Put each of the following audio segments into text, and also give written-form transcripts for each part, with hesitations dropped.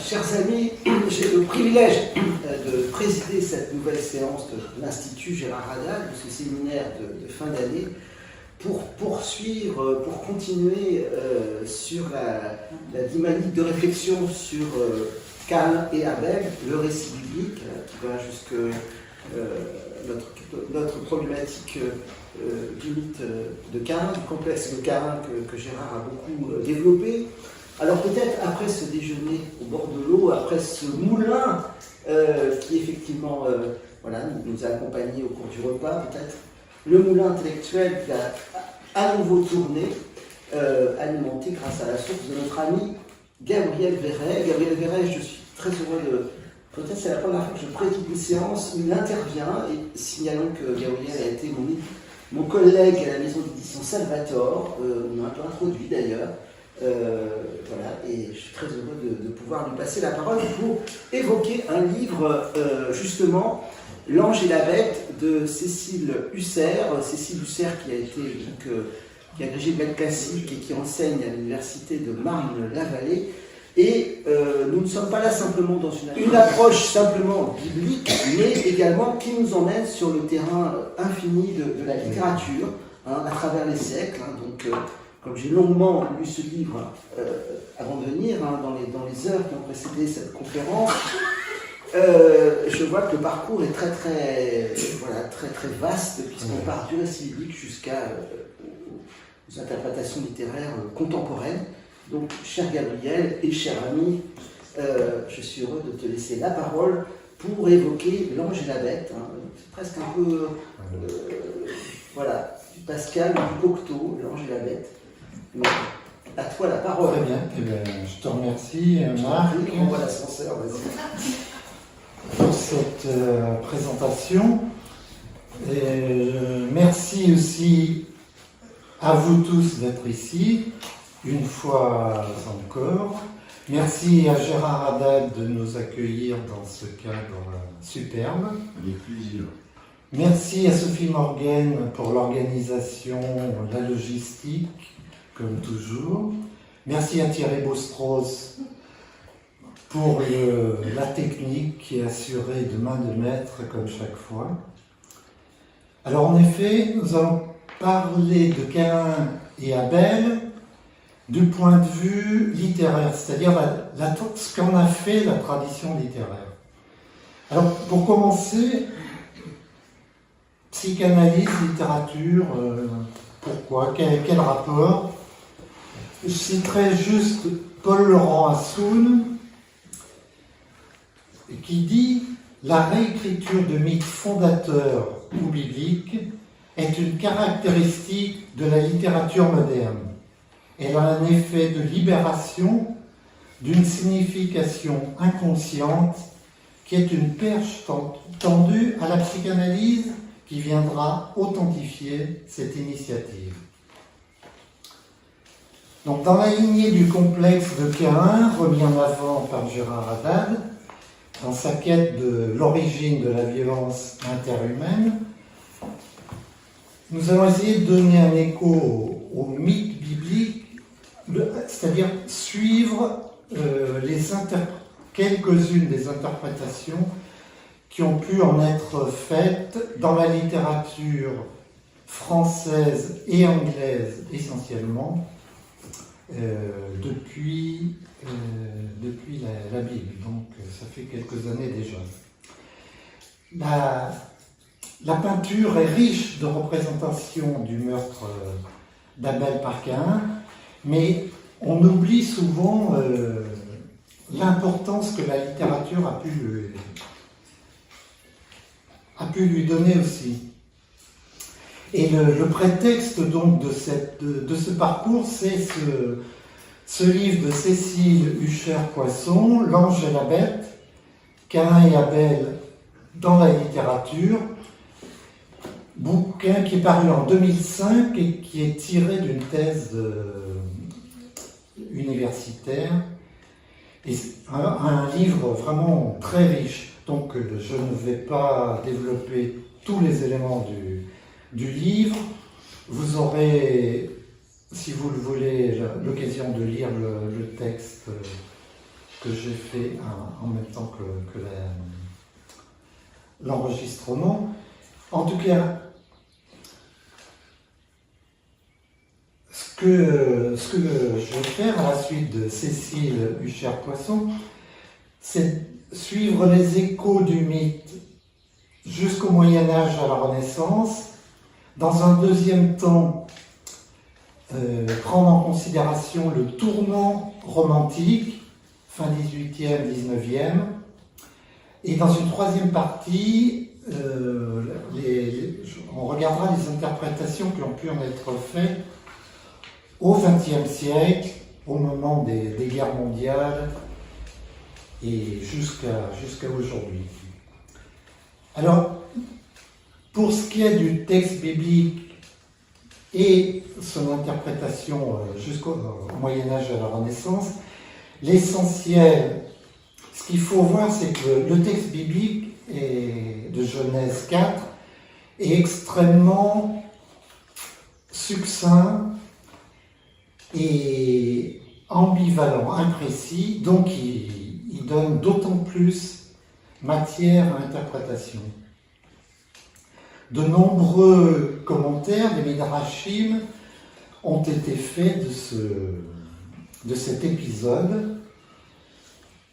Chers amis, j'ai le privilège de présider cette nouvelle séance de l'Institut Gérard Haddad, de ce séminaire de fin d'année, pour poursuivre, pour continuer sur la dynamique de réflexion sur Caïn et Abel, le récit biblique, qui va jusque notre problématique du mythe de Caïn, du complexe de Caïn que Gérard a beaucoup développé. Alors peut-être après ce déjeuner au bord de l'eau, après ce moulin qui effectivement nous a accompagnés au cours du repas, peut-être le moulin intellectuel qui a à nouveau tourné, alimenté grâce à la source de notre ami Gabriel Verret. Gabriel Verret, je suis très heureux de... Peut-être c'est la première fois que je préside une séance où il intervient, et signalons que Gabriel a été mon collègue à la maison d'édition Salvator, on m'a un peu introduit d'ailleurs. Et je suis très heureux de pouvoir lui passer la parole pour évoquer un livre, justement, L'Ange et la Bête de Cécile Husser. Cécile Husser qui a été qui a agrégé de lettres classiques et qui enseigne à l'université de Marne-la-Vallée. Et nous ne sommes pas là simplement dans une approche simplement biblique, mais également qui nous emmène sur le terrain infini de la littérature, à travers les siècles. Comme j'ai longuement lu ce livre avant de venir, dans les heures qui ont précédé cette conférence, je vois que le parcours est très vaste, puisqu'on part du récit biblique aux interprétations littéraires contemporaines. Donc, cher Gabriel et cher ami, je suis heureux de te laisser la parole pour évoquer L'Ange et la Bête. C'est presque un peu, du Pascal, du Cocteau, L'Ange et la Bête. Mais à toi la parole. Très bien, je te remercie, Marc, on voit l'ascenseur, vas-y. Pour cette présentation. Et, merci aussi à vous tous d'être ici, une fois encore. Merci à Gérard Haddad de nous accueillir dans ce cadre superbe. Avec plaisir. Merci à Sophie Morgan pour l'organisation, la logistique, comme toujours. Merci à Thierry Bostros pour la technique qui est assurée de main de maître, comme chaque fois. Alors en effet, nous allons parler de Caïn et Abel du point de vue littéraire, c'est-à-dire ce qu'en a fait la tradition littéraire. Alors pour commencer, psychanalyse, littérature, pourquoi, quel rapport? Je citerai juste Paul Laurent Assoun qui dit « La réécriture de mythes fondateurs ou bibliques est une caractéristique de la littérature moderne. Elle a un effet de libération d'une signification inconsciente qui est une perche tendue à la psychanalyse qui viendra authentifier cette initiative. » Donc, dans la lignée du complexe de Caïn, remis en avant par Gérard Haddad, dans sa quête de l'origine de la violence interhumaine, nous allons essayer de donner un écho au mythe biblique, c'est-à-dire suivre quelques-unes des interprétations qui ont pu en être faites dans la littérature française et anglaise essentiellement, depuis la Bible, donc ça fait quelques années déjà. La peinture est riche de représentations du meurtre d'Abel par Caïn, mais on oublie souvent l'importance que la littérature a pu lui donner aussi. Et le prétexte donc de ce parcours, c'est ce livre de Cécile Husser-Poisson, L'Ange et la Bête, Caïn et Abel dans la littérature, bouquin qui est paru en 2005 et qui est tiré d'une thèse universitaire. Et un livre vraiment très riche. Donc je ne vais pas développer tous les éléments du livre. Vous aurez, si vous le voulez, l'occasion de lire le texte que j'ai fait en même temps que l'enregistrement. En tout cas, ce que je vais faire à la suite de Cécile Huchard-Poisson, c'est suivre les échos du mythe jusqu'au Moyen-Âge à la Renaissance. Dans un deuxième temps, prendre en considération le tournant romantique, fin 18e, 19e. Et dans une troisième partie, on regardera les interprétations qui ont pu en être faites au XXe siècle, au moment des guerres mondiales et jusqu'à aujourd'hui. Alors, pour ce qui est du texte biblique et son interprétation jusqu'au Moyen-Âge et à la Renaissance, l'essentiel, ce qu'il faut voir, c'est que le texte biblique de Genèse 4 est extrêmement succinct et ambivalent, imprécis, donc il donne d'autant plus matière à interprétation. De nombreux commentaires des Midrashim ont été faits de cet épisode.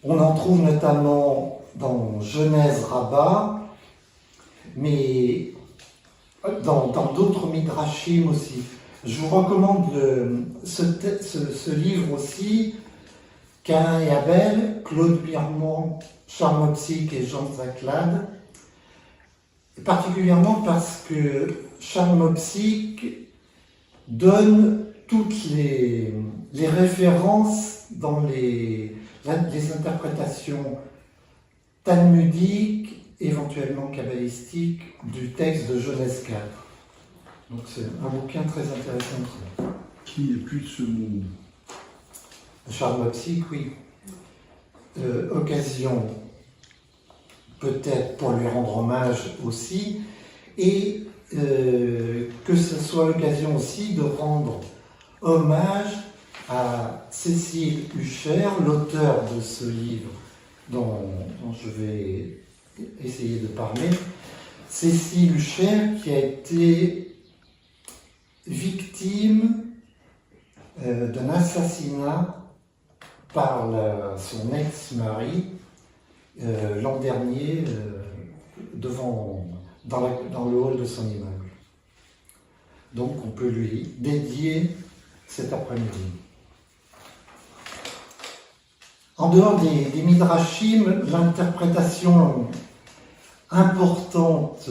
On en trouve notamment dans Genèse Rabbah, mais dans d'autres Midrashim aussi. Je vous recommande ce livre aussi, Caïn et Abel, Claude Birmont, Charles Mopsic et Jean Zaclade, particulièrement parce que Charles Mopsic donne toutes les références dans les interprétations talmudiques, éventuellement kabbalistiques, du texte de Genèse 4. Donc c'est un bouquin très intéressant. Qui n'est plus de ce monde. Charles Mopsic, oui. Occasion peut-être pour lui rendre hommage aussi, et que ce soit l'occasion aussi de rendre hommage à Cécile Huchard, l'auteur de ce livre dont je vais essayer de parler. Cécile Huchard qui a été victime d'un assassinat par son ex-mari l'an dernier dans le hall de son immeuble. Donc on peut lui dédier cet après-midi. En dehors des Midrashim, l'interprétation importante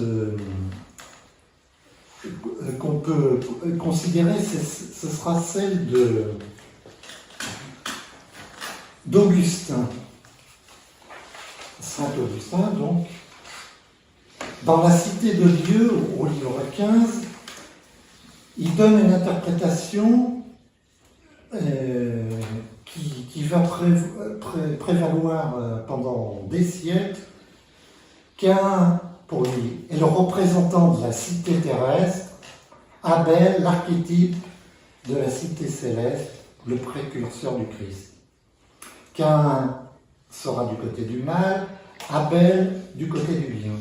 qu'on peut considérer, ce sera celle d'Augustin, Saint Augustin, donc, dans la Cité de Dieu, au livre 15, il donne une interprétation qui va prévaloir pendant des siècles, Caïn, pour lui, est le représentant de la cité terrestre, Abel, l'archétype de la cité céleste, le précurseur du Christ. Caïn sera du côté du mal, Abel du côté du bien.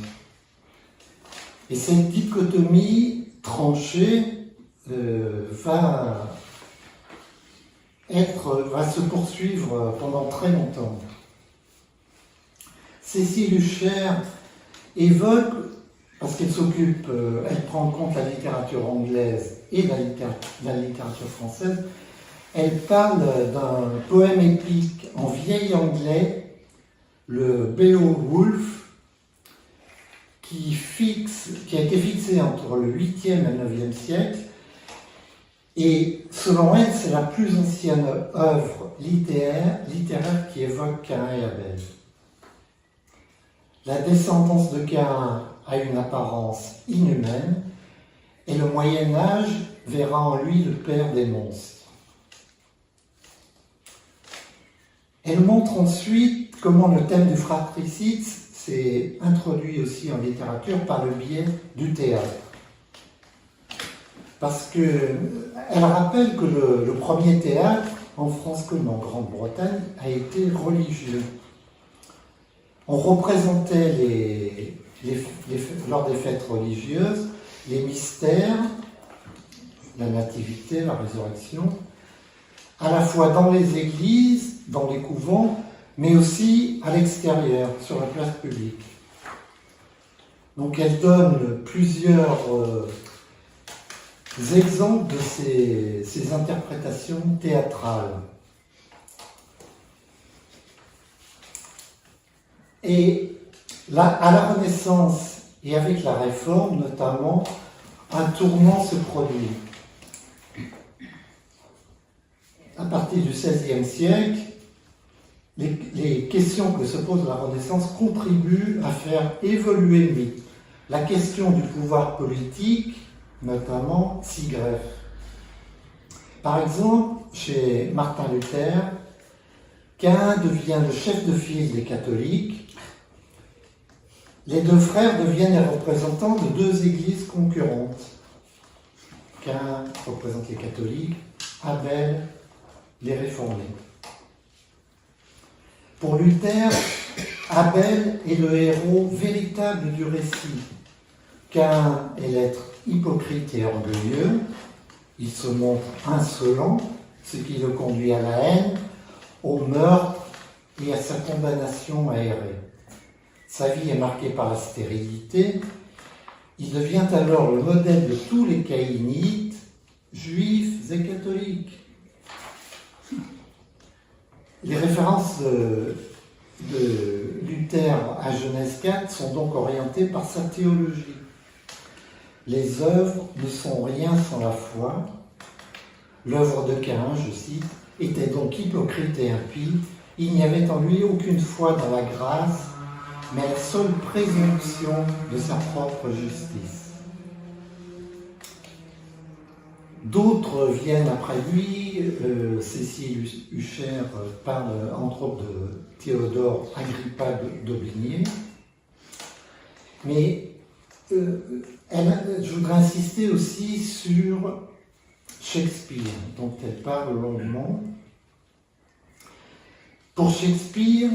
Et cette dichotomie tranchée va se poursuivre pendant très longtemps. Cécile Huchard évoque, parce qu'elle elle prend en compte la littérature anglaise et la littérature française, elle parle d'un poème épique en vieil anglais, le Beowulf, qui a été fixé entre le 8e et le 9e siècle, et selon elle, c'est la plus ancienne œuvre littéraire qui évoque Caïn et Abel. La descendance de Caïn a une apparence inhumaine, et le Moyen-Âge verra en lui le père des monstres. Elle montre ensuite comment le thème du fratricide s'est introduit aussi en littérature par le biais du théâtre. Parce qu'elle rappelle que le premier théâtre, en France comme en Grande-Bretagne, a été religieux. On représentait lors des fêtes religieuses les mystères, la nativité, la résurrection, à la fois dans les églises, dans les couvents, mais aussi à l'extérieur, sur la place publique. Donc elle donne plusieurs exemples de ces interprétations théâtrales. Et là, à la Renaissance et avec la Réforme notamment, un tournant se produit. À partir du XVIe siècle, les questions que se pose la Renaissance contribuent à faire évoluer le mythe. La question du pouvoir politique, notamment, s'y greffe. Par exemple, chez Martin Luther, Caïn devient le chef de file des catholiques. Les deux frères deviennent les représentants de deux églises concurrentes. Caïn représente les catholiques, Abel les réformés. Pour Luther, Abel est le héros véritable du récit. Caïn est l'être hypocrite et orgueilleux. Il se montre insolent, ce qui le conduit à la haine, au meurtre et à sa condamnation à errer. Sa vie est marquée par la stérilité. Il devient alors le modèle de tous les caïnites, juifs et catholiques. Les références de Luther à Genèse 4 sont donc orientées par sa théologie. Les œuvres ne sont rien sans la foi. L'œuvre de Caïn, je cite, était donc hypocrite et impie. Il n'y avait en lui aucune foi dans la grâce, mais la seule présomption de sa propre justice. D'autres viennent après lui. Cécile Hucher parle entre autres de Théodore Agrippa d'Aubigné. Mais je voudrais insister aussi sur Shakespeare, dont elle parle longuement. Pour Shakespeare,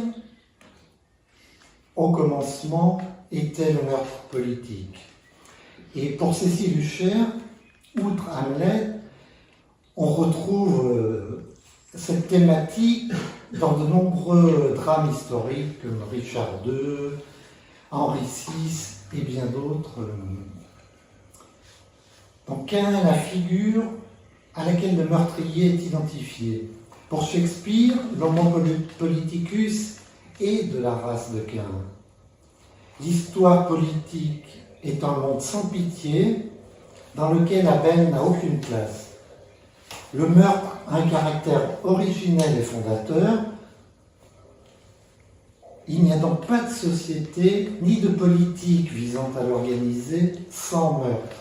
au commencement était le meurtre politique. Et pour Cécile Hucher, outre Hamlet, on retrouve cette thématique dans de nombreux drames historiques comme Richard II, Henri VI et bien d'autres. Donc Caïn est la figure à laquelle le meurtrier est identifié. Pour Shakespeare, l'homo politicus est de la race de Caïn. L'histoire politique est un monde sans pitié dans lequel Abel n'a aucune place. Le meurtre a un caractère originel et fondateur. Il n'y a donc pas de société ni de politique visant à l'organiser sans meurtre.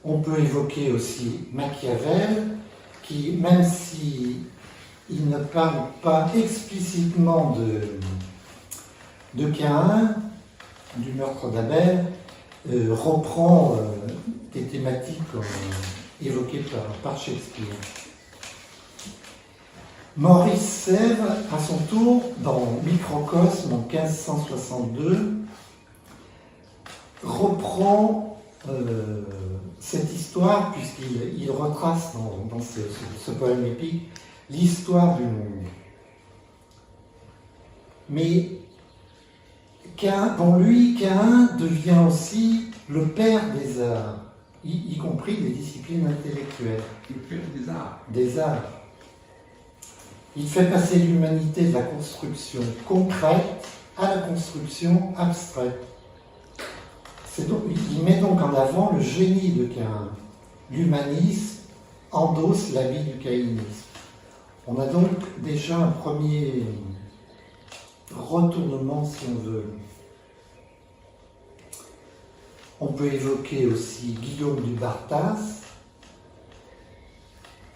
On peut évoquer aussi Machiavel, qui, même si il ne parle pas explicitement de Caïn, du meurtre d'Abel, reprend des thématiques évoquées par Shakespeare. Maurice Sèvres, à son tour, dans Microcosme en 1562, reprend cette histoire, puisqu'il retrace dans ce poème épique l'histoire du monde. Mais pour lui, Caïn devient aussi le père des arts, y compris des disciplines intellectuelles. Le père des arts. Des arts. Il fait passer l'humanité de la construction concrète à la construction abstraite. Il met donc en avant le génie de Caïn. L'humanisme endosse l'habit du caïnisme. On a donc déjà un premier retournement, si on veut. On peut évoquer aussi Guillaume du Bartas,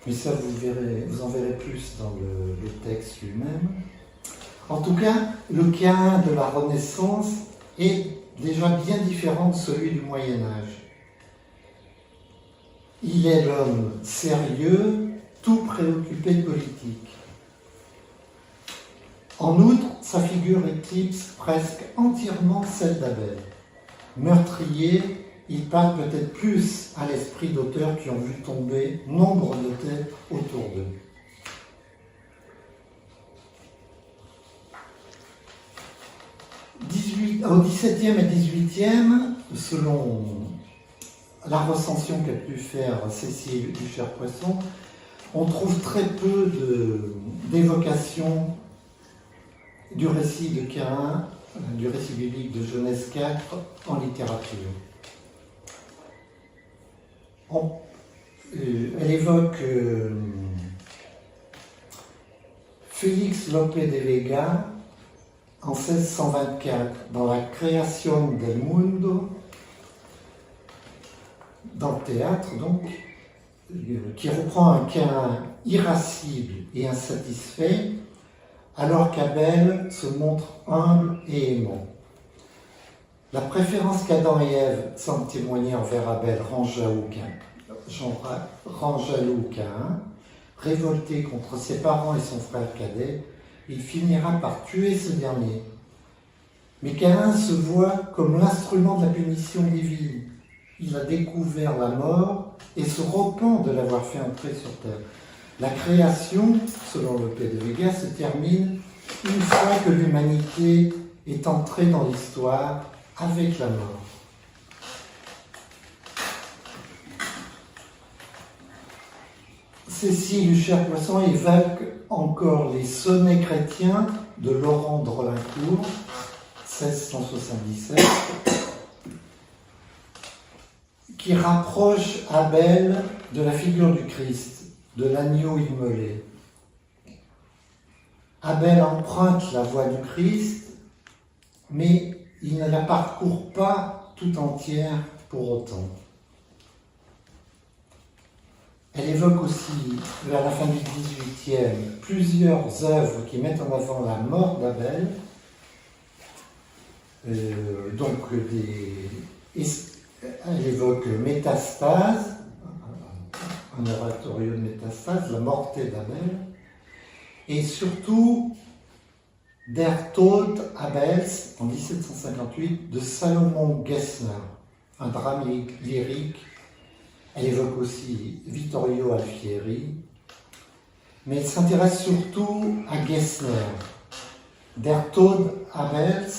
mais ça vous en verrez plus dans le texte lui-même. En tout cas, le Caïn de la Renaissance est déjà bien différent de celui du Moyen-Âge. Il est l'homme sérieux, tout préoccupé de politique. En outre, sa figure éclipse presque entièrement celle d'Abel. Meurtrier, il parle peut-être plus à l'esprit d'auteurs qui ont vu tomber nombre de têtes autour d'eux. Au XVIIe et XVIIIe, selon la recension qu'a pu faire Cécile Huchard-Poisson, on trouve très peu d'évocation du récit de Caïn, du récit biblique de Genèse 4 en littérature. Elle évoque Félix Lope de Vega en 1624 dans la Creación del Mundo, dans le théâtre donc, qui reprend un Caïn irascible et insatisfait, alors qu'Abel se montre humble et aimant. La préférence qu'Adam et Ève semblent témoigner envers Abel rend jaloux Caïn. Révolté contre ses parents et son frère cadet, il finira par tuer ce dernier. Mais Caïn se voit comme l'instrument de la punition divine. Il a découvert la mort et se repent de l'avoir fait entrer sur terre. La création, selon Lope de Vega, se termine une fois que l'humanité est entrée dans l'histoire avec la mort. Cécile Huchard-Poisson évoque encore les sonnets chrétiens de Laurent de Rolincourt, 1677, qui rapproche Abel de la figure du Christ, de l'agneau immolé. Abel emprunte la voie du Christ, mais il ne la parcourt pas tout entière pour autant. Elle évoque aussi, vers la fin du XVIIIe, plusieurs œuvres qui mettent en avant la mort d'Abel, elle évoque Métastase, un oratorio de Métastase, la morte d'Abel, et surtout Der Tod Abels, en 1758, de Salomon Gessner, un drame lyrique. Elle évoque aussi Vittorio Alfieri, mais elle s'intéresse surtout à Gessner. Der Tod Abels,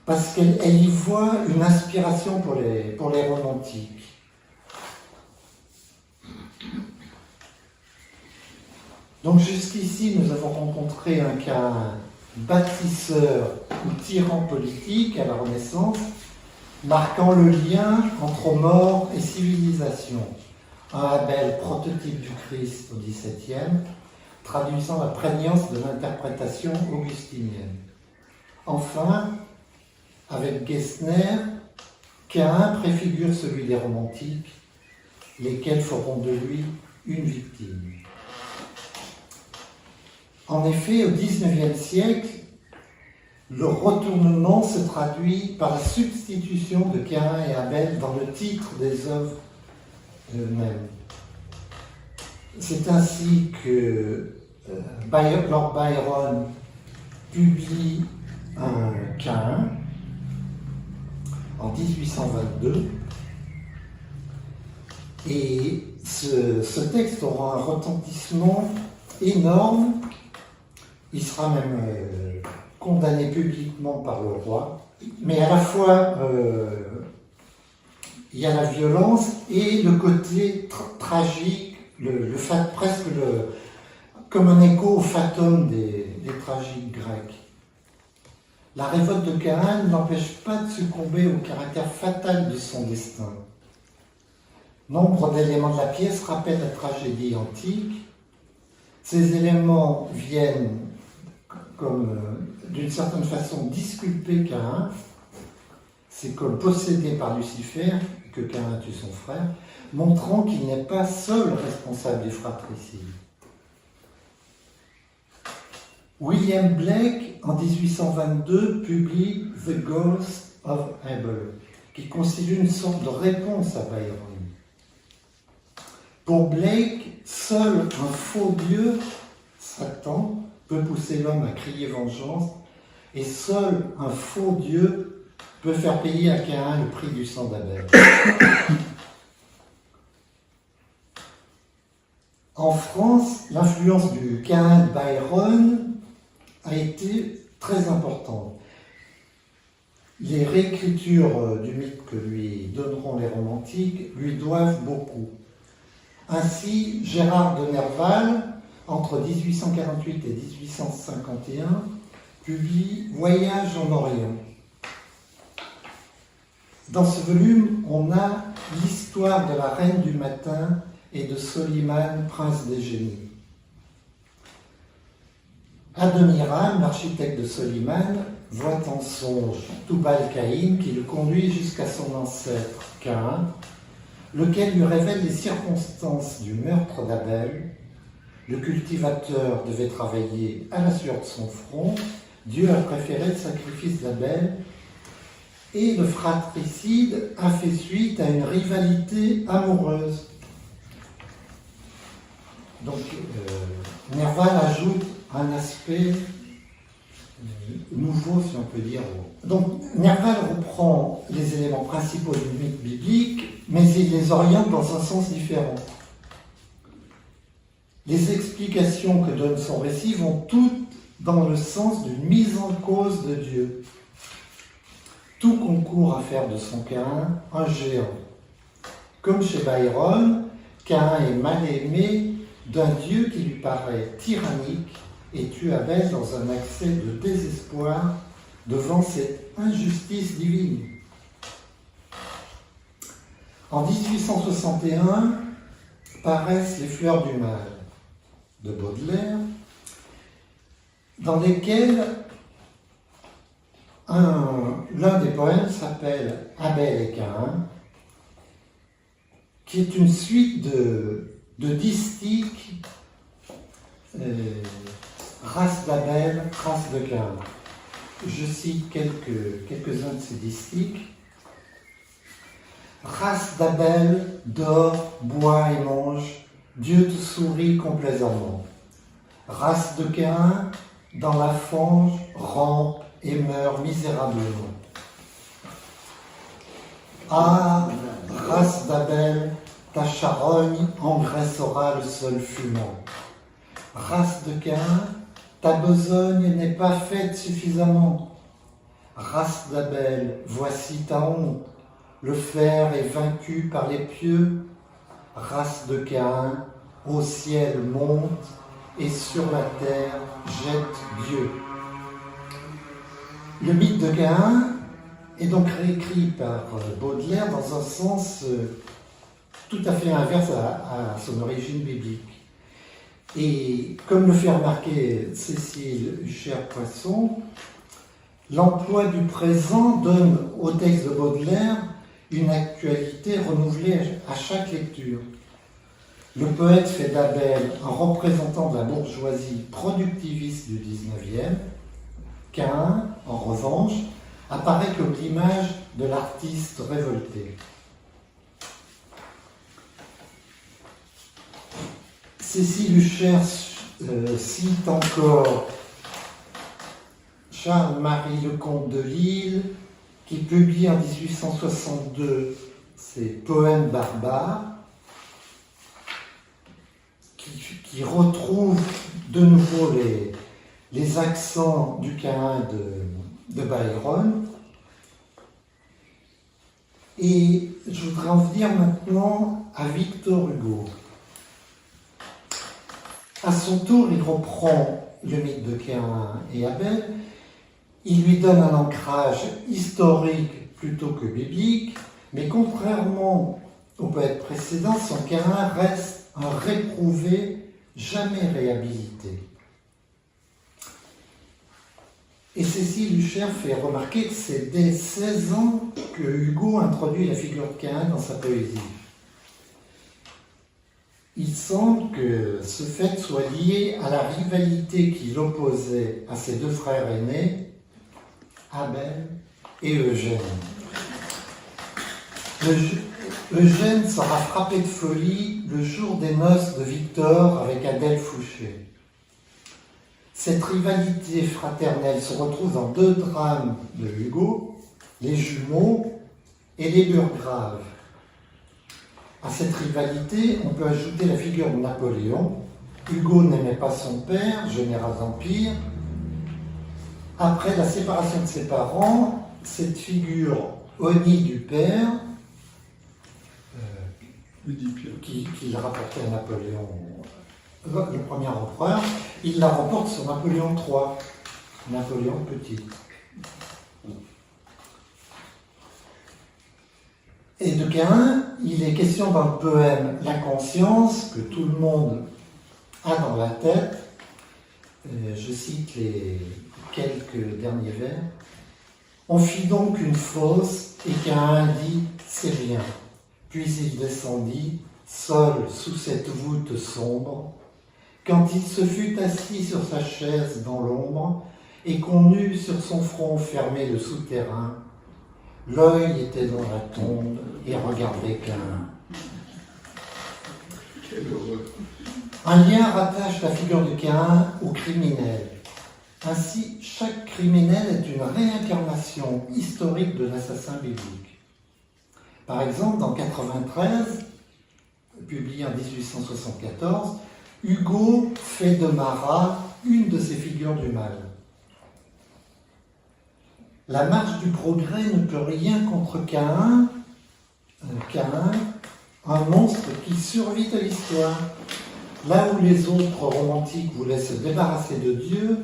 parce qu'elle y voit une inspiration pour les romantiques. Donc jusqu'ici, nous avons rencontré un cas bâtisseur ou tyran politique à la Renaissance, marquant le lien entre mort et civilisation. Un Abel prototype du Christ au XVIIe, traduisant la prégnance de l'interprétation augustinienne. Enfin, avec Gessner, Caïn préfigure celui des romantiques, lesquels feront de lui une victime. En effet, au XIXe siècle, le retournement se traduit par la substitution de Caïn et Abel dans le titre des œuvres eux-mêmes. C'est ainsi que Lord Byron publie un Caïn en 1822, et ce texte aura un retentissement énorme. Il sera même condamné publiquement par le roi, mais à la fois il y a la violence et le côté tragique, le fait presque comme un écho au fatum des tragiques grecs. La révolte de Caïn ne l'empêche pas de succomber au caractère fatal de son destin. Nombre d'éléments de la pièce rappellent la tragédie antique. Ces éléments viennent comme, d'une certaine façon, disculper Caïn. C'est comme possédé par Lucifer que Caïn tue son frère, montrant qu'il n'est pas seul responsable des fratricides. William Blake, en 1822, publie The Ghost of Abel, qui constitue une sorte de réponse à Byron. Pour Blake, seul un faux Dieu, Satan, peut pousser l'homme à crier vengeance, et seul un faux Dieu peut faire payer à Caïn le prix du sang d'Abel. En France, l'influence du Caïn de Byron a été très importante. Les réécritures du mythe que lui donneront les romantiques lui doivent beaucoup. Ainsi, Gérard de Nerval, entre 1848 et 1851, publie Voyage en Orient. Dans ce volume, on a l'histoire de la Reine du Matin et de Soliman, prince des génies. Adoniram, l'architecte de Soliman, voit en songe Tubal-Caïn qui le conduit jusqu'à son ancêtre Caïn, lequel lui révèle les circonstances du meurtre d'Abel. Le cultivateur devait travailler à la sueur de son front, Dieu a préféré le sacrifice d'Abel, et le fratricide a fait suite à une rivalité amoureuse. Donc, Nerval ajoute un aspect nouveau, si on peut dire. Donc, Nerval reprend les éléments principaux du mythe biblique, mais il les oriente dans un sens différent. Les explications que donne son récit vont toutes dans le sens d'une mise en cause de Dieu. Tout concourt à faire de son Caïn un géant. Comme chez Byron, Caïn est mal aimé d'un Dieu qui lui paraît tyrannique et tue Abel dans un accès de désespoir devant cette injustice divine. En 1861 paraissent Les Fleurs du Mal de Baudelaire, dans lesquels l'un des poèmes s'appelle Abel et Caïn, qui est une suite de distiques, race d'Abel, race de Caïn. Je cite quelques-uns de ces distiques. Race d'Abel, dors, bois et mange, Dieu te sourit complaisamment. Race de Caïn, dans la fange, rampe et meurt misérablement. Ah, race d'Abel, ta charogne engraissera le sol fumant. Race de Caïn, ta besogne n'est pas faite suffisamment. Race d'Abel, voici ta honte. Le fer est vaincu par les pieux. Race de Caïn, au ciel monte et sur la terre jette Dieu. Le mythe de Caïn est donc réécrit par Baudelaire dans un sens tout à fait inverse à son origine biblique. Et comme le fait remarquer Cécile Huchère-Poisson, l'emploi du présent donne au texte de Baudelaire une actualité renouvelée à chaque lecture. Le poète fait d'Abel un représentant de la bourgeoisie productiviste du XIXe. Caïn, en revanche, apparaît comme l'image de l'artiste révolté. Cécile Huchère cite encore Charles-Marie Lecomte de Lille, qui publie en 1862 ses Poèmes barbares, qui retrouve de nouveau les accents du Caïn de Byron. Et je voudrais en venir maintenant à Victor Hugo. À son tour, il reprend le mythe de Caïn et Abel. Il lui donne un ancrage historique plutôt que biblique, mais contrairement au poète précédent, son Caïn reste un réprouvé, jamais réhabilité. Et Cécile Huchère fait remarquer que c'est dès 16 ans que Hugo introduit la figure de Caïn dans sa poésie. Il semble que ce fait soit lié à la rivalité qui l'opposait à ses deux frères aînés, Abel et Eugène. Eugène sera frappé de folie le jour des noces de Victor avec Adèle Fouché. Cette rivalité fraternelle se retrouve dans deux drames de Hugo, Les Jumeaux et Les Burgraves. À cette rivalité, on peut ajouter la figure de Napoléon. Hugo n'aimait pas son père, général d'Empire. Après la séparation de ses parents, cette figure honnie du père, qu'il rapportait à Napoléon, le premier empereur, il la remporte sur Napoléon III, Napoléon Petit. Et de Caïn, il est question dans le poème La conscience, que tout le monde a dans la tête. Je cite les quelques derniers vers. On fit donc une fosse, et Caïn dit « c'est bien ». Puis il descendit, seul sous cette voûte sombre. Quand il se fut assis sur sa chaise dans l'ombre, et qu'on eut sur son front fermé le souterrain, l'œil était dans la tombe et regardait Caïn. Quelle horreur. Un lien rattache la figure de Caïn au criminel. Ainsi, chaque criminel est une réincarnation historique de l'assassin biblique. Par exemple, dans 93, publié en 1874, Hugo fait de Marat une de ses figures du mal. La marche du progrès ne peut rien contre Caïn, un monstre qui survit à l'histoire. Là où les autres romantiques voulaient se débarrasser de Dieu,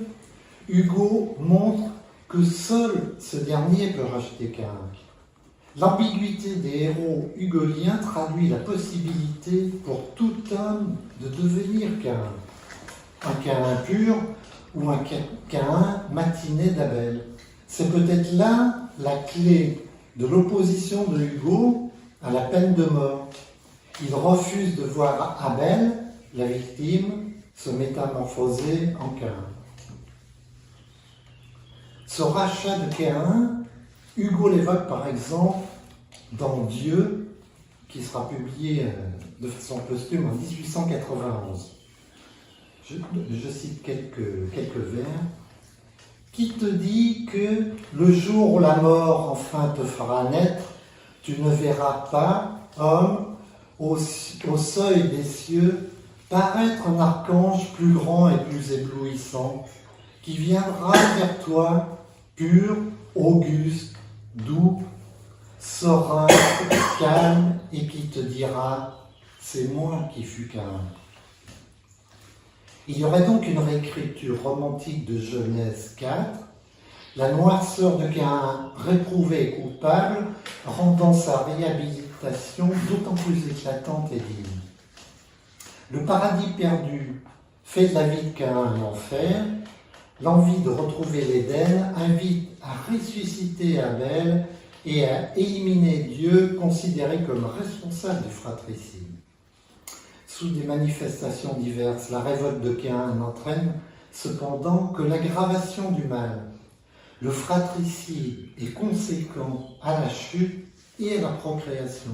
Hugo montre que seul ce dernier peut racheter Caïn. L'ambiguïté des héros hugoliens traduit la possibilité pour tout homme de devenir Caïn. Un Caïn pur ou un Caïn matiné d'Abel. C'est peut-être là la clé de l'opposition de Hugo à la peine de mort. Il refuse de voir Abel, la victime, se métamorphoser en Caïn. Ce rachat de Caïn, Hugo l'évoque par exemple dans Dieu, qui sera publié de façon posthume en 1891. Je cite quelques vers. Qui te dit que le jour où la mort enfin te fera naître, tu ne verras pas, homme, au seuil des cieux, paraître un archange plus grand et plus éblouissant, qui viendra vers toi, pur, auguste, doux, serein, calme, et qui te dira « c'est moi qui fus Caïn ». Il y aurait donc une réécriture romantique de Genèse 4, la noirceur de Caïn réprouvé et coupable, rendant sa réhabilitation d'autant plus éclatante et digne. Le paradis perdu fait de la vie de Caïn l'enfer. L'envie de retrouver l'Éden invite à ressusciter Abel et à éliminer Dieu, considéré comme responsable du fratricide. Sous des manifestations diverses, la révolte de Caïn n'entraîne cependant que l'aggravation du mal. Le fratricide est conséquent à la chute et à la procréation.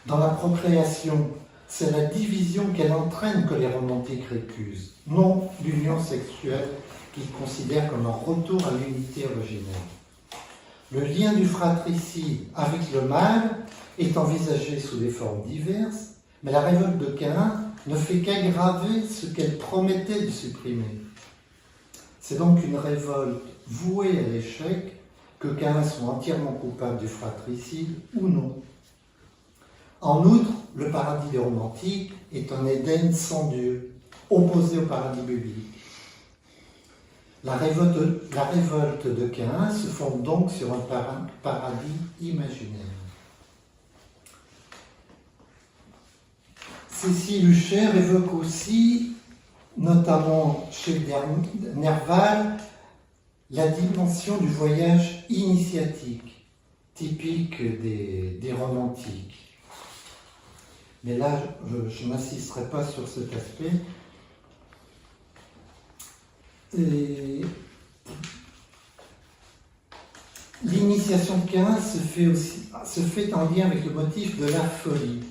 Dans la procréation, c'est la division qu'elle entraîne que les romantiques récusent, non l'union sexuelle qu'ils considèrent comme un retour à l'unité originelle. Le lien du fratricide avec le mal est envisagé sous des formes diverses, mais la révolte de Caïn ne fait qu'aggraver ce qu'elle promettait de supprimer. C'est donc une révolte vouée à l'échec, que Caïn soit entièrement coupable du fratricide ou non. En outre, le paradis des romantiques est un Éden sans Dieu, opposé au paradis biblique. La révolte de Caïn se fonde donc sur un paradis imaginaire. Cécile Hucher évoque aussi, notamment chez Nerval, la dimension du voyage initiatique, typique des romantiques. Mais là, je n'insisterai pas sur cet aspect. Et L'initiation de Caïn se fait en lien avec le motif de la folie.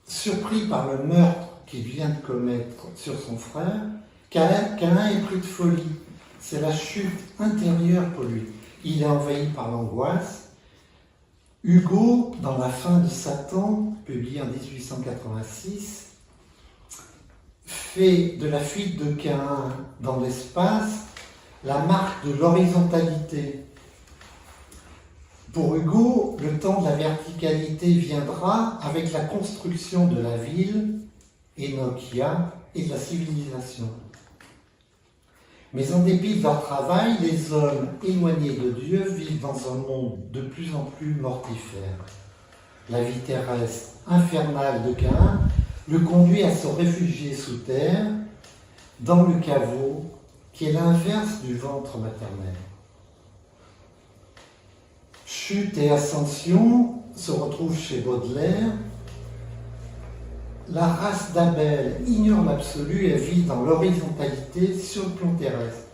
Surpris par le meurtre qu'il vient de commettre sur son frère, Caïn est pris de folie. C'est la chute intérieure pour lui. Il est envahi par l'angoisse. Hugo, dans La fin de Satan, publié en 1886, fait de la fuite de Caïn dans l'espace la marque de l'horizontalité. Pour Hugo, le temps de la verticalité viendra avec la construction de la ville, Enochia, et de la civilisation. Mais en dépit de leur travail, les hommes éloignés de Dieu vivent dans un monde de plus en plus mortifère. La vie terrestre infernale de Caïn le conduit à se réfugier sous terre, dans le caveau, qui est l'inverse du ventre maternel. Chute et ascension se retrouvent chez Baudelaire. La race d'Abel ignore l'absolu et vit dans l'horizontalité sur le plan terrestre.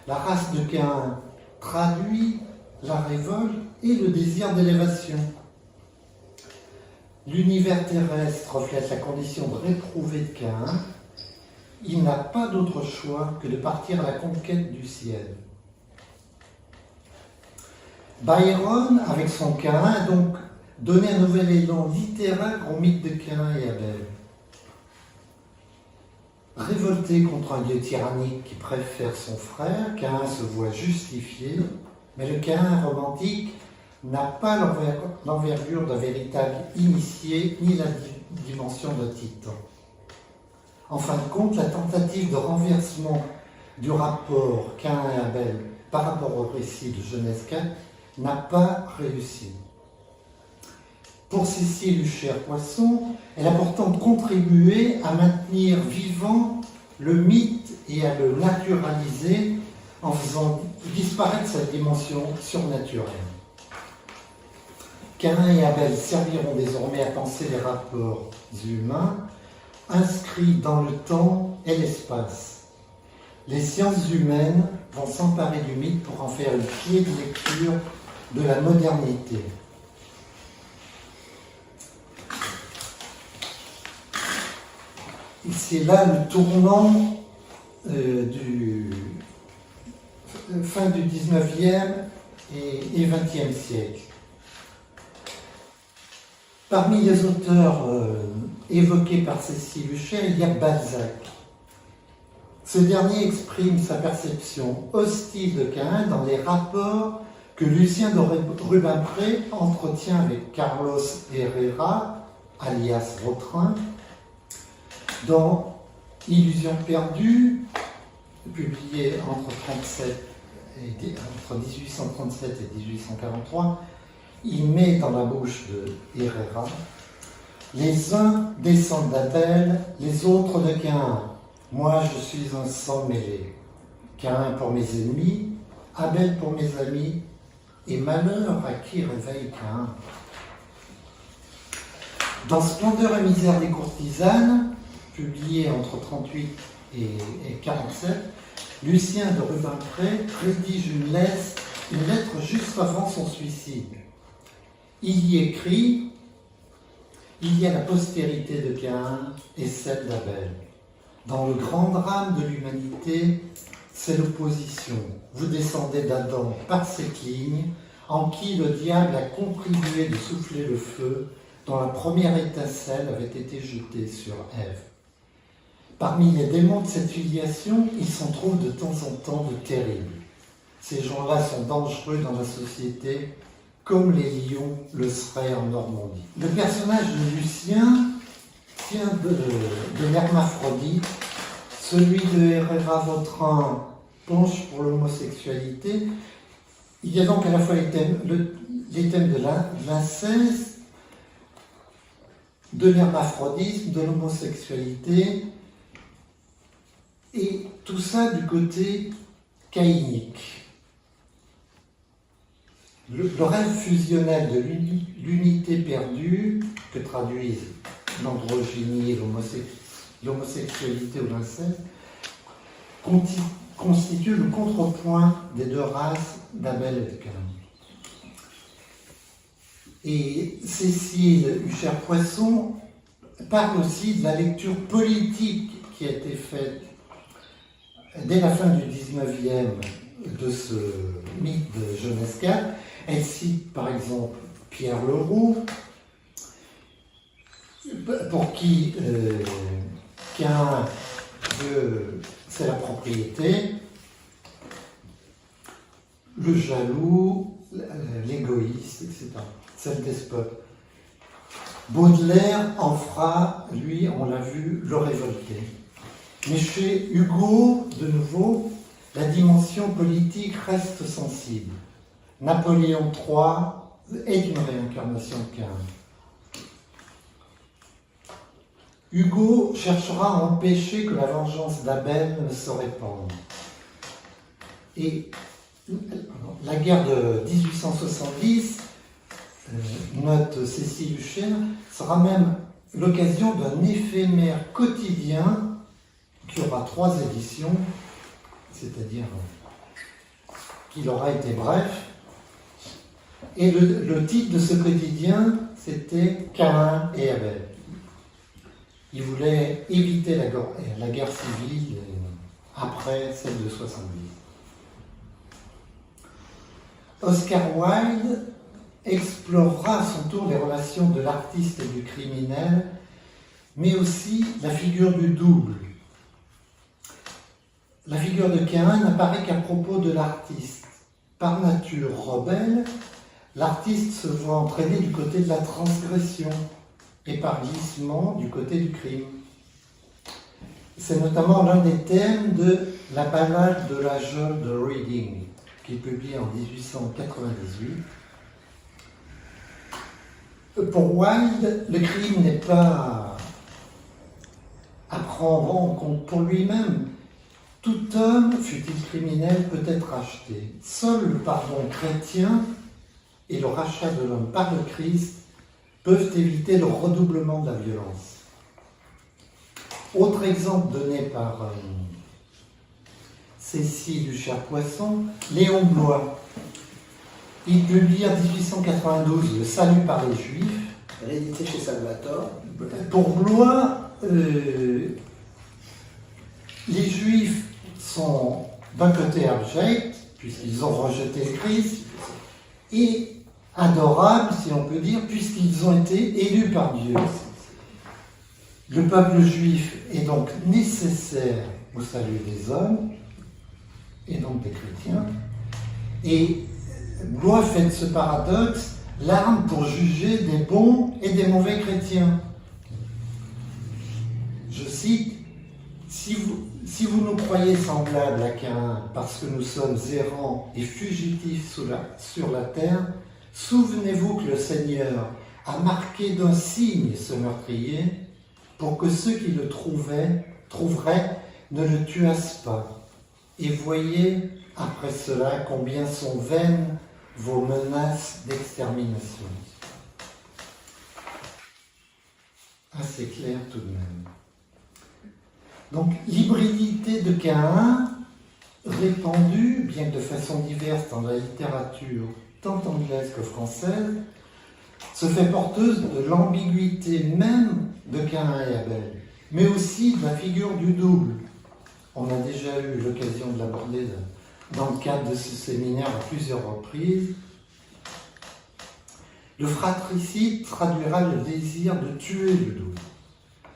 La race de Caïn traduit la révolte et le désir d'élévation. L'univers terrestre reflète la condition de réprouvé de Caïn. Il n'a pas d'autre choix que de partir à la conquête du ciel. Byron, avec son Caïn, a donc donné un nouvel élan littéraire au mythe de Caïn et Abel. Révolté contre un dieu tyrannique qui préfère son frère, Caïn se voit justifié, mais le Caïn romantique n'a pas l'envergure d'un véritable initié ni la dimension d'un titan. En fin de compte, la tentative de renversement du rapport Caïn et Abel par rapport au récit de Genèse 4 n'a pas réussi. Pour Cécile Huchère-Poisson, elle a pourtant contribué à maintenir vivant le mythe et à le naturaliser en faisant disparaître sa dimension surnaturelle. Caïn et Abel serviront désormais à penser les rapports humains inscrits dans le temps et l'espace. Les sciences humaines vont s'emparer du mythe pour en faire une clé de lecture de la modernité. C'est là le tournant du fin du 19e et 20e siècle. Parmi les auteurs évoqués par Cécile Huchère, il y a Balzac. Ce dernier exprime sa perception hostile de Caïn dans les rapports que Lucien de Rubempré entretient avec Carlos Herrera, alias Vautrin, dans Illusion perdue, publié entre 1837 et 1843, il met dans la bouche de Herrera « Les uns descendent d'Abel, les autres de Caïn. Moi, je suis un sang mêlé. Caïn pour mes ennemis, Abel pour mes amis, et malheur à qui réveille Caïn. » Dans Splendeur et misère des courtisanes, publié entre 38 et 47, Lucien de Rubempré rédige une lettre juste avant son suicide. Il y écrit « Il y a la postérité de Caïn et celle d'Abel. Dans le grand drame de l'humanité, c'est l'opposition. Vous descendez d'Adam par cette ligne, en qui le diable a contribué de souffler le feu, dont la première étincelle avait été jetée sur Ève. Parmi les démons de cette filiation, il s'en trouve de temps en temps de terribles. Ces gens-là sont dangereux dans la société, comme les lions le seraient en Normandie. Le personnage de Lucien tient de l'hermaphrodite, celui de Herrera Vautrin penche pour l'homosexualité. Il y a donc à la fois les thèmes de l'inceste, de l'hermaphrodisme, de l'homosexualité, et tout ça du côté caïnique. Le rêve fusionnel de l'unité perdue, que traduisent l'androgynie, l'homosexualité ou l'inceste, constitue le contrepoint des deux races d'Abel et de Caïn. Et Cécile Huchard-Poisson parle aussi de la lecture politique qui a été faite dès la fin du 19e de ce mythe de Genèse 4. Elle cite par exemple Pierre Leroux, pour qui Caïn veut, c'est la propriété, le jaloux, l'égoïste, etc. C'est le despote. Baudelaire en fera, lui, on l'a vu, le révolté. Mais chez Hugo, de nouveau, la dimension politique reste sensible. Napoléon III est une réincarnation de Caïn. Hugo cherchera à empêcher que la vengeance d'Abel ne se répande. Et la guerre de 1870, note Cécile Huchard, sera même l'occasion d'un éphémère quotidien qui aura 3 éditions, c'est-à-dire qu'il aura été bref. Et le titre de ce quotidien, c'était Caïn et Abel. Il voulait éviter la guerre civile après celle de 70. Oscar Wilde explorera à son tour les relations de l'artiste et du criminel, mais aussi la figure du double. La figure de Caïn n'apparaît qu'à propos de l'artiste. Par nature rebelle, l'artiste se voit entraîné du côté de la transgression et par glissement du côté du crime. C'est notamment l'un des thèmes de La ballade de la geôle de Reading, qui est publié en 1898. Pour Wilde, le crime n'est pas à prendre en compte pour lui-même. Tout homme, fût-il criminel, peut être racheté. Seul le pardon chrétien et le rachat de l'homme par le Christ peuvent éviter le redoublement de la violence. Autre exemple donné par Cécile Huchard-Poisson, Léon Blois. Il publie en 1892 Le salut par les Juifs. Réédité chez Salvatore. Pour Blois, les Juifs sont d'un côté abjects, puisqu'ils ont rejeté le Christ, et adorables, si on peut dire, puisqu'ils ont été élus par Dieu. Le peuple juif est donc nécessaire au salut des hommes, et donc des chrétiens, et Blois fait de ce paradoxe l'arme pour juger des bons et des mauvais chrétiens. Je cite, si vous nous croyez semblables à Caïn parce que nous sommes errants et fugitifs sur la terre, souvenez-vous que le Seigneur a marqué d'un signe ce meurtrier pour que ceux qui le trouveraient ne le tuassent pas. Et voyez après cela combien sont vaines vos menaces d'extermination. Assez clair tout de même. Donc l'hybridité de Caïn, répandue, bien que de façon diverse dans la littérature tant anglaise que française, se fait porteuse de l'ambiguïté même de Caïn et Abel, mais aussi de la figure du double. On a déjà eu l'occasion de l'aborder dans le cadre de ce séminaire à plusieurs reprises. Le fratricide traduira le désir de tuer le double.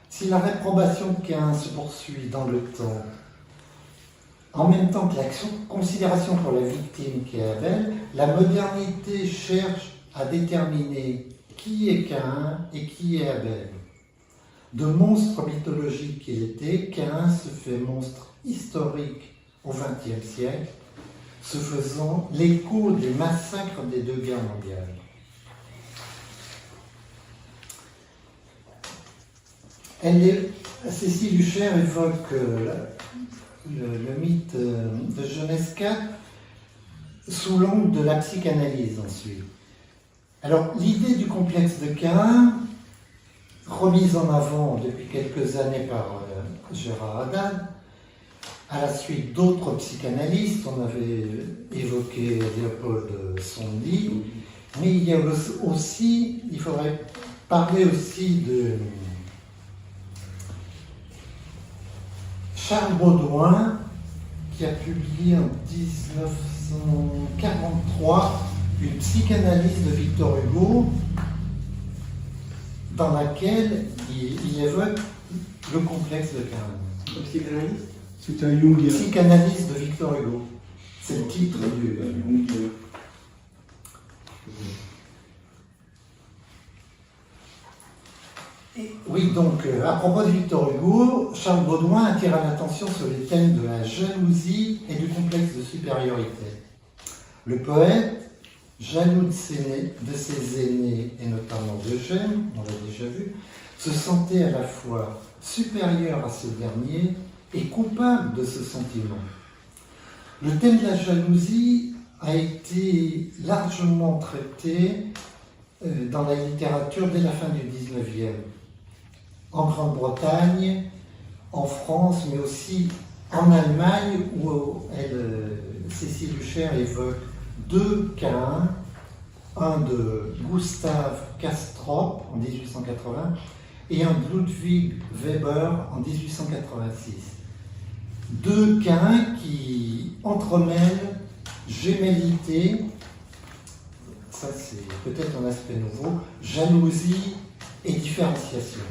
Si la réprobation de Caïn se poursuit dans le temps, en même temps que la considération pour la victime qui est Abel, la modernité cherche à déterminer qui est Caïn et qui est Abel. De monstre mythologique qu'il était, Caïn se fait monstre historique au XXe siècle, se faisant l'écho des massacres des 2 guerres mondiales. Cécile Huchard évoque le mythe de Genèse 4 sous l'angle de la psychanalyse ensuite. Alors, l'idée du complexe de Caïn, remise en avant depuis quelques années par Gérard Haddad, à la suite d'autres psychanalystes. On avait évoqué Léopold Sondy, mais il y a aussi, il faudrait parler aussi de Charles Baudouin, qui a publié en 1943 une psychanalyse de Victor Hugo, dans laquelle il évoque le complexe de Cain. Un psychanalyste? C'est un Jungien. Psychanalyse de Victor Hugo. C'est le titre du. Un Jungien. Oui, donc, à propos de Victor Hugo, Charles Baudouin attira l'attention sur les thèmes de la jalousie et du complexe de supériorité. Le poète, jaloux de ses aînés, et notamment d'Eugène, on l'a déjà vu, se sentait à la fois supérieur à ce dernier et coupable de ce sentiment. Le thème de la jalousie a été largement traité dans la littérature dès la fin du XIXe, en Grande-Bretagne, en France, mais aussi en Allemagne, où Cécile Lucher évoque deux Caïns, un de Gustav Castrop en 1880 et un de Ludwig Weber en 1886. Deux Caïns qui entremêlent gémellité, ça c'est peut-être un aspect nouveau, jalousie et différenciation.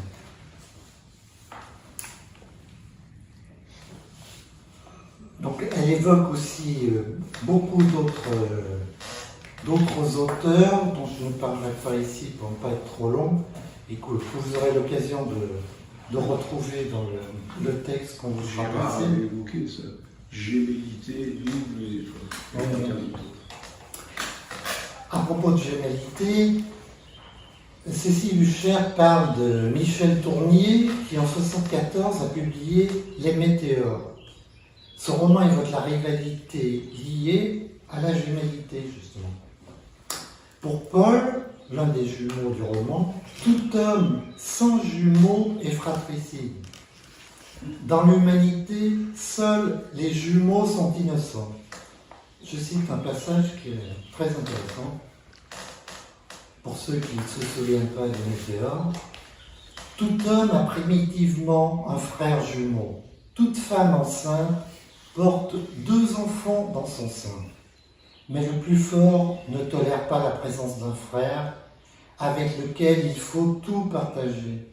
Donc elle évoque aussi beaucoup d'autres auteurs dont je ne parlerai pas ici pour ne pas être trop long et que vous aurez l'occasion de retrouver dans le texte qu'on vous fera Gérard passer. avait évoqué ça. Gémellité, double et À propos de gémellité, Cécile Lucher parle de Michel Tournier qui en 1974 a publié Les Météores. Ce roman évoque la rivalité liée à la gémellité, justement. Pour Paul, l'un des jumeaux du roman, tout homme sans jumeaux est fratricide. Dans l'humanité, seuls les jumeaux sont innocents. Je cite un passage qui est très intéressant. Pour ceux qui ne se souviennent pas de Météore, tout homme a primitivement un frère jumeau. Toute femme enceinte porte deux enfants dans son sein. Mais le plus fort ne tolère pas la présence d'un frère avec lequel il faut tout partager.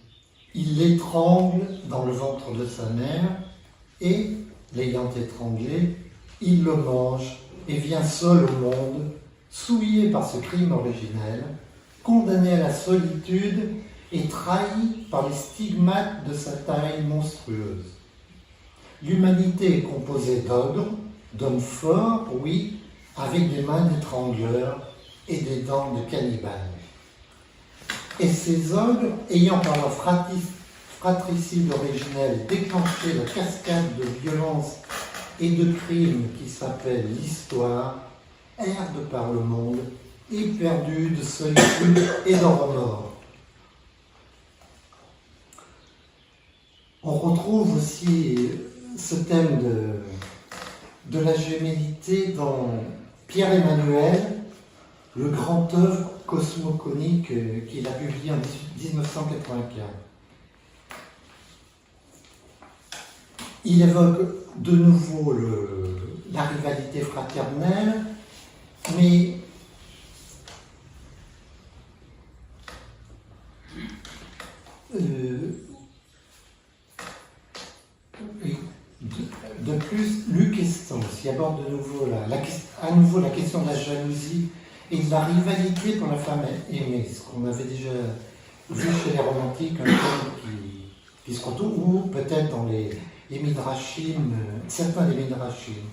Il l'étrangle dans le ventre de sa mère et, l'ayant étranglé, il le mange et vient seul au monde, souillé par ce crime originel, condamné à la solitude et trahi par les stigmates de sa taille monstrueuse. L'humanité est composée d'ogres, d'hommes forts, oui, avec des mains d'étrangleurs et des dents de cannibales. Et ces ogres, ayant par leur fratricide originel déclenché la cascade de violence et de crimes qui s'appelle l'histoire, errent de par le monde, éperdus de solitude et de remords. On retrouve aussi ce thème de la gémellité dans Pierre-Emmanuel, le grand œuvre cosmogonique qu'il a publié en 1984. Il évoque de nouveau la rivalité fraternelle, mais de plus, Luc Estance qui aborde de nouveau à nouveau la question de la jalousie et de la rivalité pour la femme aimée, ce qu'on avait déjà vu chez les romantiques, un thème qui se retrouve, ou peut-être dans les Midrashim, certains des Midrashim.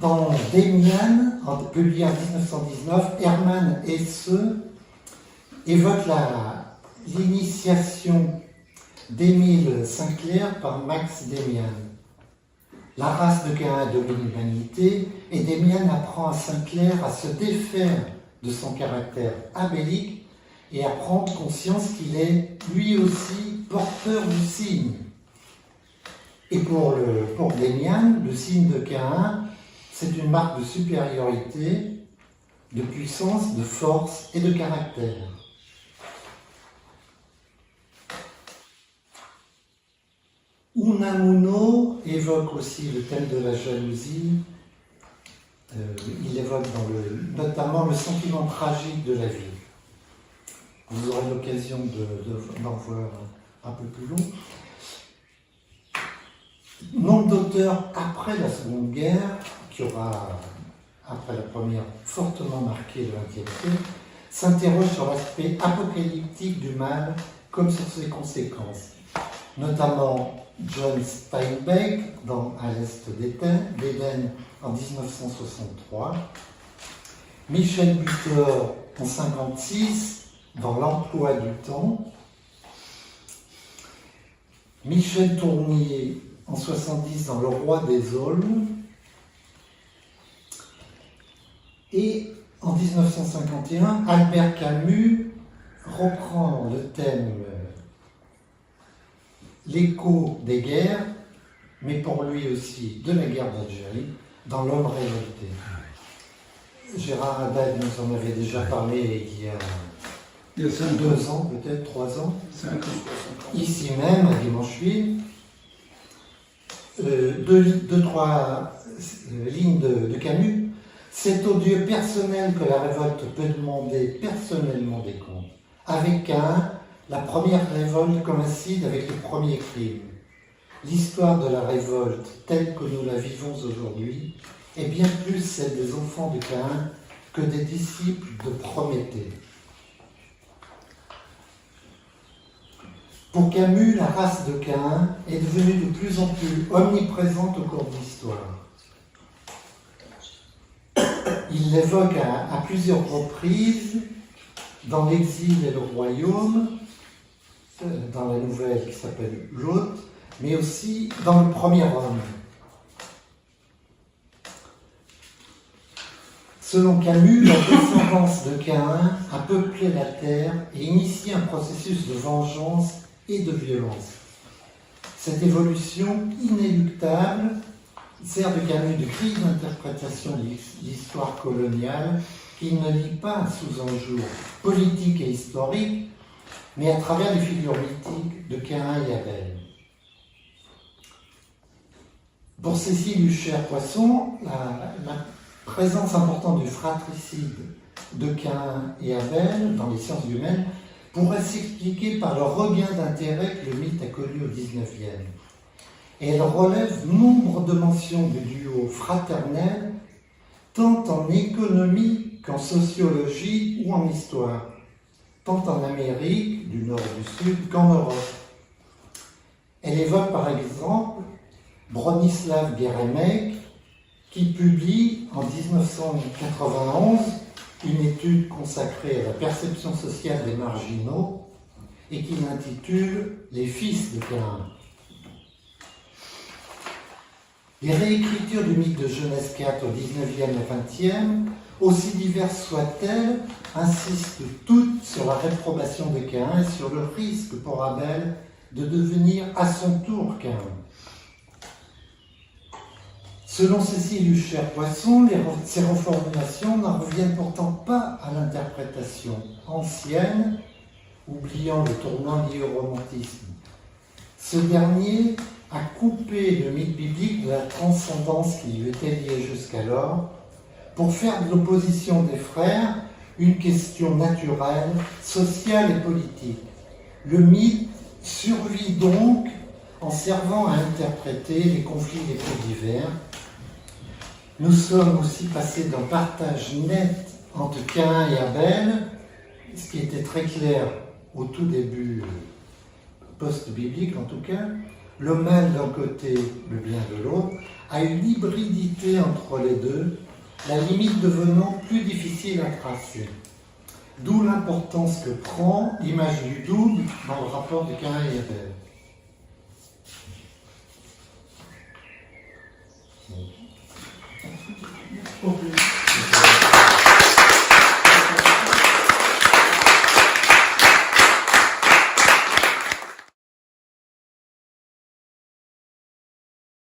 Dans Demian, publié en 1919, Hermann Hesse évoque l'initiation d'Émile Sinclair par Max Demian. La race de Caïn domine l'humanité et Demian apprend à Sinclair à se défaire de son caractère abélique et à prendre conscience qu'il est lui aussi porteur du signe. Et pour Démian, le signe de Caïn, c'est une marque de supériorité, de puissance, de force et de caractère. Unamuno évoque aussi le thème de la jalousie. Il évoque notamment le sentiment tragique de la vie. Vous aurez l'occasion d'en voir un peu plus long. Nombre d'auteurs après la Seconde Guerre, qui aura, après la Première, fortement marqué le XXe siècle, s'interrogent sur l'aspect apocalyptique du mal comme sur ses conséquences. Notamment John Steinbeck dans À l'Est d'Éden en 1963, Michel Butor en 1956 dans L'Emploi du temps, Michel Tournier en 1970 dans Le Roi des Aulnes, et en 1951, Albert Camus reprend le thème l'écho des guerres, mais pour lui aussi de la guerre d'Algérie, dans L'Homme révolté. Gérard Haddad nous en avait déjà parlé il y a 2 ans, peut-être 3 ans, 5 ans. ici même à Dimancheville. 2-3 lignes de Camus. C'est au Dieu personnel que la révolte peut demander personnellement des comptes. Avec Caïn, la première révolte coïncide avec le premier crime. L'histoire de la révolte, telle que nous la vivons aujourd'hui, est bien plus celle des enfants de Caïn que des disciples de Prométhée. Pour Camus, la race de Caïn est devenue de plus en plus omniprésente au cours de l'histoire. Il l'évoque à plusieurs reprises dans L'exil et le royaume, dans la nouvelle qui s'appelle L'Hôte, mais aussi dans Le Premier Homme. Selon Camus, la descendance de Caïn a peuplé la terre et initié un processus de vengeance et de violence. Cette évolution inéluctable sert de Camus de grille d'interprétation de l'histoire coloniale qu'il ne lit pas sous un jour politique et historique, mais à travers les figures mythiques de Caïn et Abel. Pour Cécile Huchère-Poisson, la présence importante du fratricide de Caïn et Abel dans les sciences humaines pourrait s'expliquer par le regain d'intérêt que le mythe a connu au XIXe. Et elle relève nombre de mentions du duo fraternel, tant en économie qu'en sociologie ou en histoire, tant en Amérique du Nord et du Sud qu'en Europe. Elle évoque par exemple Bronislaw Geremek, qui publie en 1991 une étude consacrée à la perception sociale des marginaux et qui l'intitule « Les fils de Caïn ». Les réécritures du mythe de Genèse 4 au XIXe et XXe, aussi diverses soient-elles, insistent toutes sur la réprobation de Caïn et sur le risque pour Abel de devenir à son tour Caïn. Selon Cécile Huchère-Poisson, ces reformulations n'en reviennent pourtant pas à l'interprétation ancienne, oubliant le tournant lié au romantisme. Ce dernier a coupé le mythe biblique de la transcendance qui lui était liée jusqu'alors pour faire de l'opposition des frères une question naturelle, sociale et politique. Le mythe survit donc en servant à interpréter les conflits les plus divers. Nous sommes aussi passés d'un partage net entre Caïn et Abel, ce qui était très clair au tout début post-biblique en tout cas, le mal d'un côté, le bien de l'autre, à une hybridité entre les deux, la limite devenant plus difficile à tracer. D'où l'importance que prend l'image du double dans le rapport de Caïn et Abel.